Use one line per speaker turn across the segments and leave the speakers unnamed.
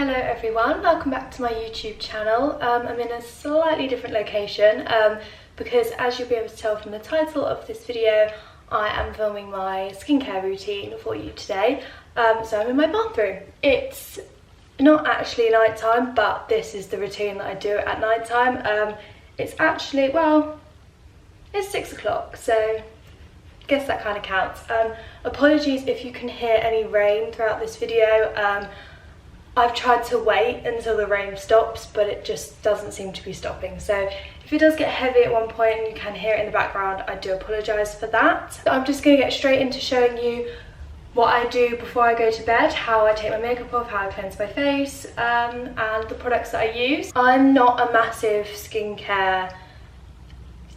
Hello everyone, welcome back to my YouTube channel. I'm in a slightly different location because, as you'll be able to tell from the title of this video, I am filming my skincare routine for you today. So I'm in my bathroom. It's not actually night time, but this is the routine that I do at night time. It's actually, well, it's 6 o'clock, so I guess that kind of counts. Apologies if you can hear any rain throughout this video. I've tried to wait until the rain stops, but it just doesn't seem to be stopping. So if it does get heavy at one point and you can hear it in the background, I do apologise for that. I'm just going to get straight into showing you what I do before I go to bed, how I take my makeup off, how I cleanse my face, and the products that I use. I'm not a massive skincare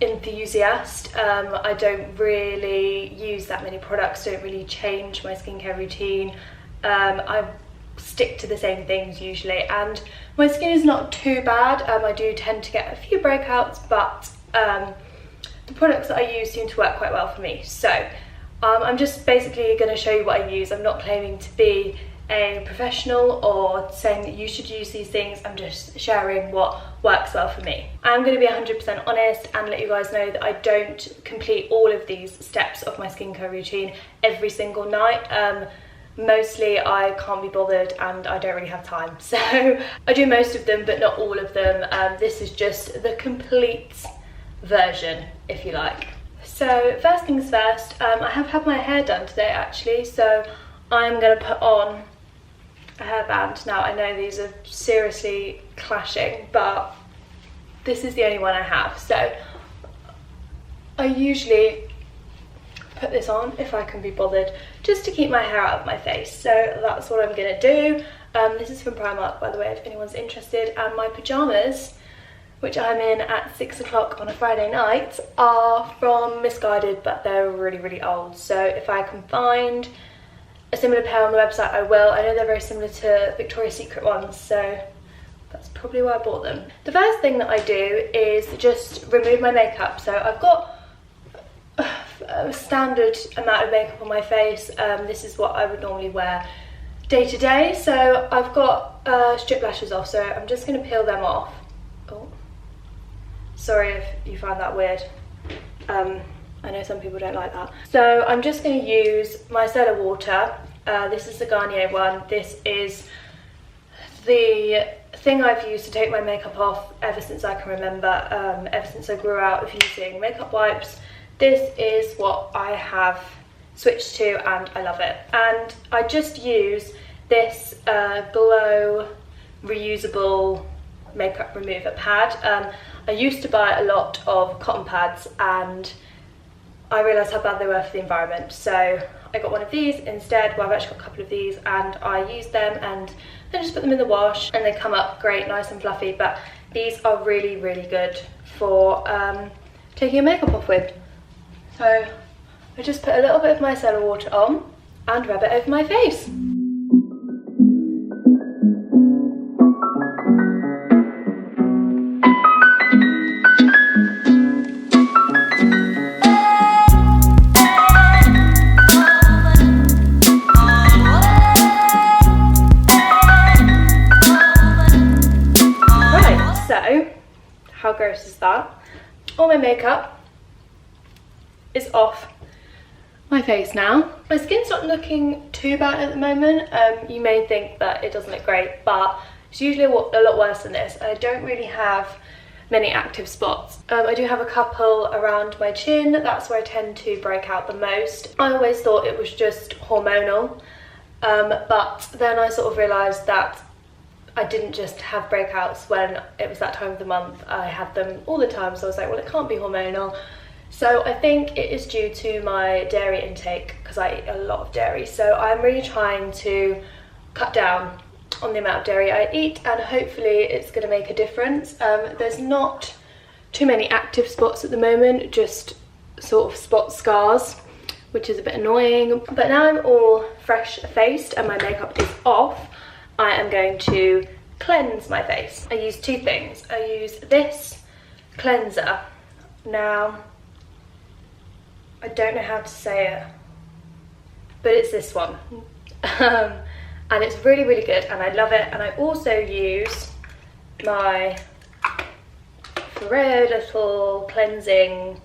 enthusiast. I don't really use that many products, don't really change my skincare routine. I stick to the same things usually, and my skin is not too bad. I do tend to get a few breakouts, but the products that I use seem to work quite well for me. So I'm just basically going to show you what I use. I'm not claiming to be a professional or saying that you should use these things. I'm just sharing what works well for me. I'm going to be 100% honest and let you guys know that I don't complete all of these steps of my skincare routine every single night. Mostly I can't be bothered and I don't really have time, so I do most of them but not all of them. This is just the complete version, if you like. So first things first, I have had my hair done today actually, so I'm going to put on a hairband. Now I know these are seriously clashing, but this is the only one I have, so I usually put this on if I can be bothered, just to keep my hair out of my face. So that's what I'm gonna do. This is from Primark, by the way, if anyone's interested. And my pyjamas, which I'm in at 6 o'clock on a Friday night, are from Misguided, but they're really, really old. So if I can find a similar pair on the website, I will. I know they're very similar to Victoria's Secret ones, so that's probably why I bought them. The first thing that I do is just remove my makeup. So I've got a standard amount of makeup on my face. This is what I would normally wear day to day. So I've got strip lashes off, so I'm just going to peel them off. Oh, sorry if you find that weird. I know some people don't like that. So I'm just going to use Micellar water. This is the Garnier one. This is the thing I've used to take my makeup off ever since I can remember, ever since I grew out of using makeup wipes. This is what I have switched to and I love it. And I just use this Glow Reusable makeup remover pad. I used to buy a lot of cotton pads and I realised how bad they were for the environment. So I got one of these instead. Well, I've actually got a couple of these and I use them and then just put them in the wash and they come up great, nice and fluffy. But these are really, really good for taking your makeup off with. So I just put a little bit of micellar water on and rub it over my face. Right, so how gross is that? All my makeup is off my face now. My skin's not looking too bad at the moment. You may think that it doesn't look great, but it's usually a lot worse than this. I don't really have many active spots. I do have a couple around my chin. That's where I tend to break out the most. I always thought it was just hormonal, but then I sort of realised that I didn't just have breakouts when it was that time of the month. I had them all the time, so I was like, well, it can't be hormonal. So I think it is due to my dairy intake, because I eat a lot of dairy. So I'm really trying to cut down on the amount of dairy I eat, and hopefully it's going to make a difference. There's not too many active spots at the moment, just sort of spot scars, which is a bit annoying. But now I'm all fresh faced and my makeup is off, I am going to cleanse my face. I use two things. I use this cleanser. Now, I don't know how to say it, but it's this one. and it's really, really good and I love it. And I also use my Foreo little cleansing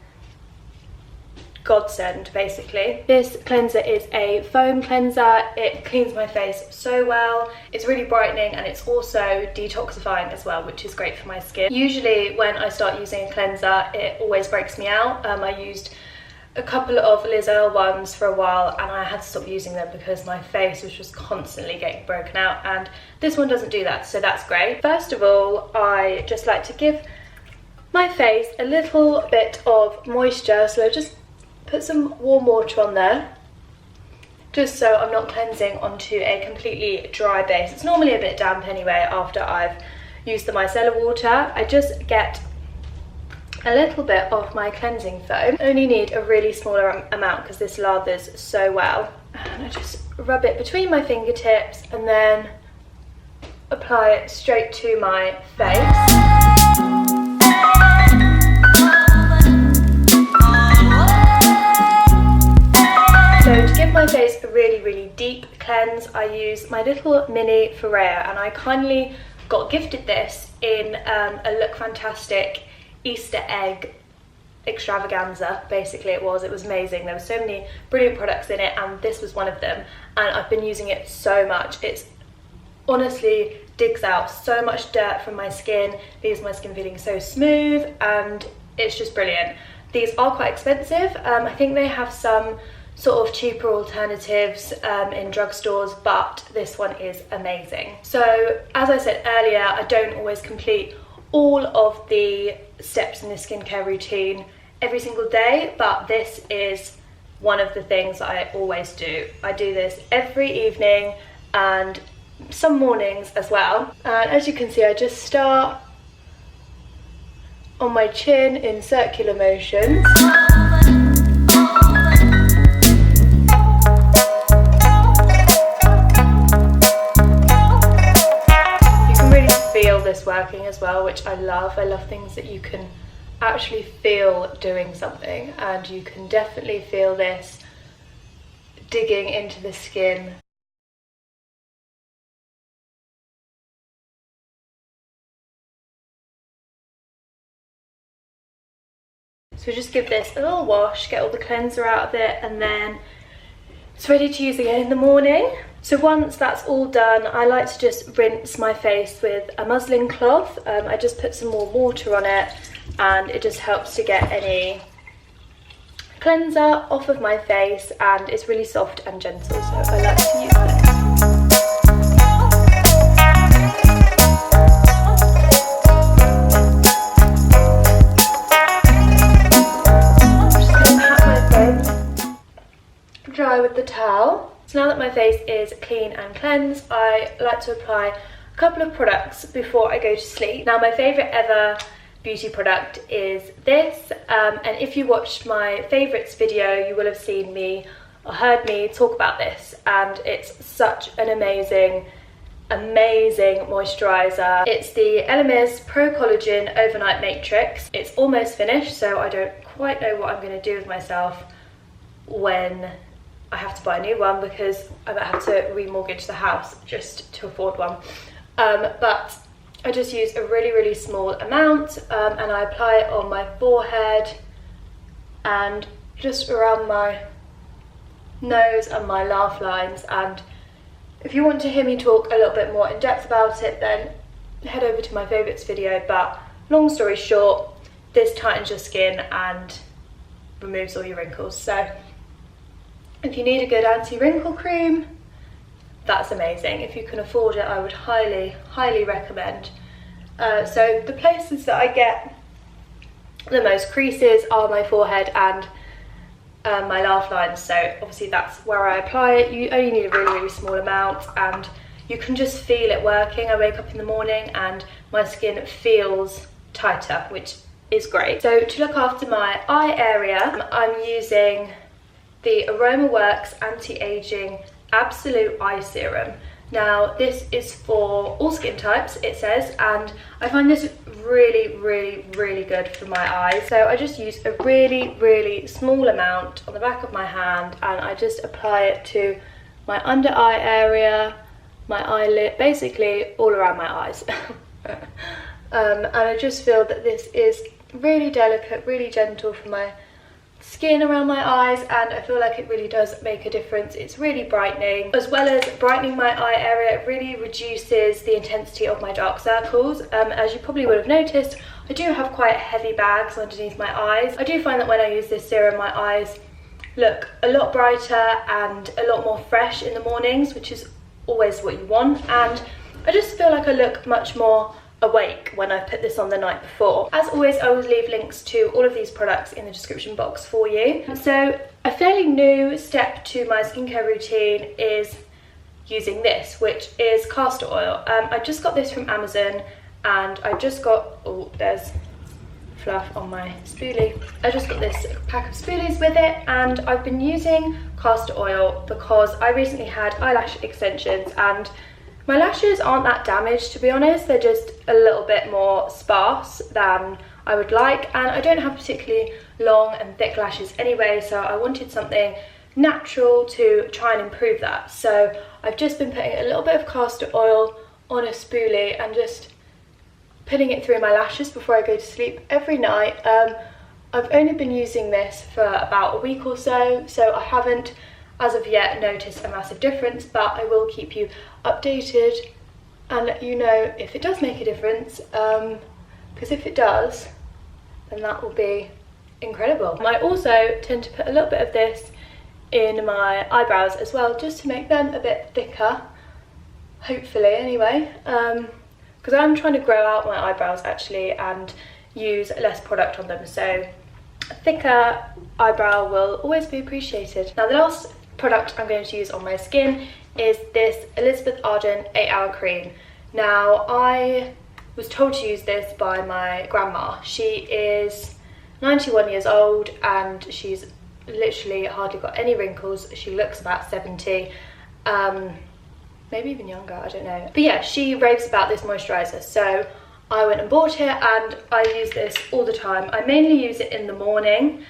godsend basically. This cleanser is a foam cleanser. It cleans my face so well. It's really brightening and it's also detoxifying as well, which is great for my skin. Usually when I start using a cleanser, it always breaks me out. I used a couple of Reusable ones for a while and I had to stop using them because my face was just constantly getting broken out, and this one doesn't do that, so that's great. First of all, I just like to give my face a little bit of moisture, so I just put some warm water on there, just so I'm not cleansing onto a completely dry base. It's normally a bit damp anyway after I've used the micellar water. I just get a little bit of my cleansing foam. I only need a really smaller amount because this lathers so well. And I just rub it between my fingertips and then apply it straight to my face. So to give my face a really, really deep cleanse, I use my little mini Foreo, and I kindly got gifted this in a Look Fantastic Easter egg extravaganza. Basically it was amazing. There were so many brilliant products in it and this was one of them, and I've been using it so much. It's honestly digs out so much dirt from my skin, leaves my skin feeling so smooth, and it's just brilliant. These are quite expensive. I think they have some sort of cheaper alternatives in drugstores, but this one is amazing. So as I said earlier, I don't always complete all of the steps in the skincare routine every single day, but this is one of the things that I always do. I do this every evening and some mornings as well. And as you can see, I just start on my chin in circular motions. This working as well, which I love. I love things that you can actually feel doing something, and you can definitely feel this digging into the skin. So just give this a little wash, get all the cleanser out of it, and then it's ready to use again in the morning. So once that's all done, I like to just rinse my face with a muslin cloth. I just put some more water on it and it just helps to get any cleanser off of my face, and it's really soft and gentle, so I like to use this. Dry with the towel. So now that my face is clean and cleansed, I like to apply a couple of products before I go to sleep. Now my favourite ever beauty product is this, and if you watched my favourites video, you will have seen me or heard me talk about this, and it's such an amazing moisturiser. It's the Elemis Pro Collagen Overnight Matrix. It's almost finished, so I don't quite know what I'm going to do with myself when I have to buy a new one, because I might have to remortgage the house just to afford one. But I just use a really, really small amount, and I apply it on my forehead and just around my nose and my laugh lines. And if you want to hear me talk a little bit more in depth about it, then head over to my favourites video. But long story short, this tightens your skin and removes all your wrinkles. So if you need a good anti-wrinkle cream, that's amazing. If you can afford it, I would highly, highly recommend. So the places that I get the most creases are my forehead and my laugh lines. So obviously that's where I apply it. You only need a really, really small amount, and you can just feel it working. I wake up in the morning and my skin feels tighter, which is great. So to look after my eye area, I'm using the Aroma Works Anti-Aging Absolute Eye Serum. Now this is for all skin types, it says, and I find this really, really, really good for my eyes. So I just use a really, really small amount on the back of my hand, and I just apply it to my under eye area my eyelid, basically all around my eyes. And I just feel that this is really delicate, really gentle for my skin around my eyes, and I feel like it really does make a difference. It's really brightening, as well as brightening my eye area. It really reduces the intensity of my dark circles. As you probably would have noticed, I do have quite heavy bags underneath my eyes. I do find that when I use this serum, my eyes look a lot brighter and a lot more fresh in the mornings, which is always what you want, and I just feel like I look much more awake when I put this on the night before. As always, I will leave links to all of these products in the description box for you. So a fairly new step to my skincare routine is using this, which is castor oil. I just got this from Amazon, and I just got, oh, there's fluff on my spoolie. I just got this pack of spoolies with it, and I've been using castor oil because I recently had eyelash extensions, and my lashes aren't that damaged, to be honest. They're just a little bit more sparse than I would like, and I don't have particularly long and thick lashes anyway, so I wanted something natural to try and improve that. So I've just been putting a little bit of castor oil on a spoolie and just putting it through my lashes before I go to sleep every night. I've only been using this for about a week or so, so I haven't as of yet noticed a massive difference, but I will keep you updated and let you know if it does make a difference, because if it does, then that will be incredible. I also tend to put a little bit of this in my eyebrows as well, just to make them a bit thicker, hopefully anyway, because I'm trying to grow out my eyebrows actually and use less product on them, so a thicker eyebrow will always be appreciated. Now the last product I'm going to use on my skin is this Elizabeth Arden 8-hour cream. Now I was told to use this by my grandma. She is 91 years old and she's literally hardly got any wrinkles. She looks about 70, maybe even younger, I don't know. But yeah, she raves about this moisturiser, so I went and bought it and I use this all the time. I mainly use it in the morning,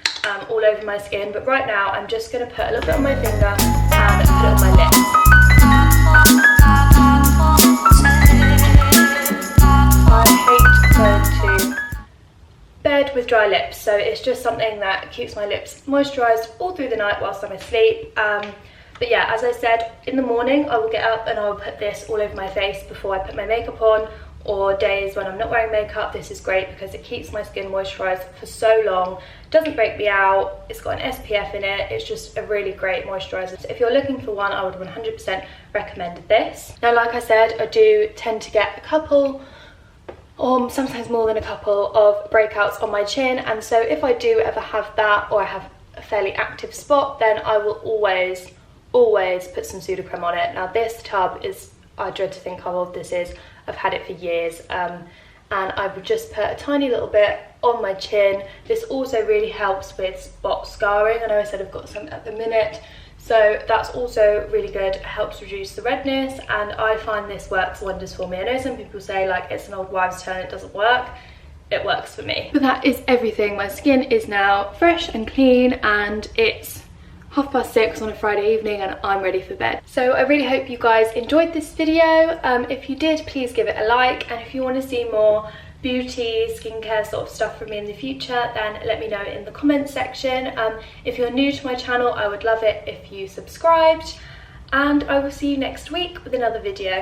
all over my skin, but right now I'm just going to put a little bit on my finger and put it on my lips. I hate going to bed with dry lips, so it's just something that keeps my lips moisturised all through the night whilst I'm asleep. But yeah, as I said, in the morning I will get up and I will put this all over my face before I put my makeup on, or days when I'm not wearing makeup. This is great because it keeps my skin moisturised for so long, doesn't break me out, it's got an SPF in it, it's just a really great moisturiser. So if you're looking for one, I would 100% recommend this. Now like I said, I do tend to get a couple, or sometimes more than a couple, of breakouts on my chin, and so if I do ever have that, or I have a fairly active spot, then I will always put some pseudo-creme on it. Now this tub is, I dread to think how old this is. I've had it for years, and I would just put a tiny little bit on my chin. This also really helps with spot scarring. I know I said I've got some at the minute, so that's also really good. It helps reduce the redness, and I find this works wonders for me. I know some people say like it's an old wives' tale, it doesn't work. It works for me. But that is everything. My skin is now fresh and clean, and it's 6:30 on a Friday evening and I'm ready for bed. So I really hope you guys enjoyed this video. If you did, please give it a like, and if you want to see more beauty, skincare sort of stuff from me in the future, then let me know in the comments section. If you're new to my channel, I would love it if you subscribed, and I will see you next week with another video.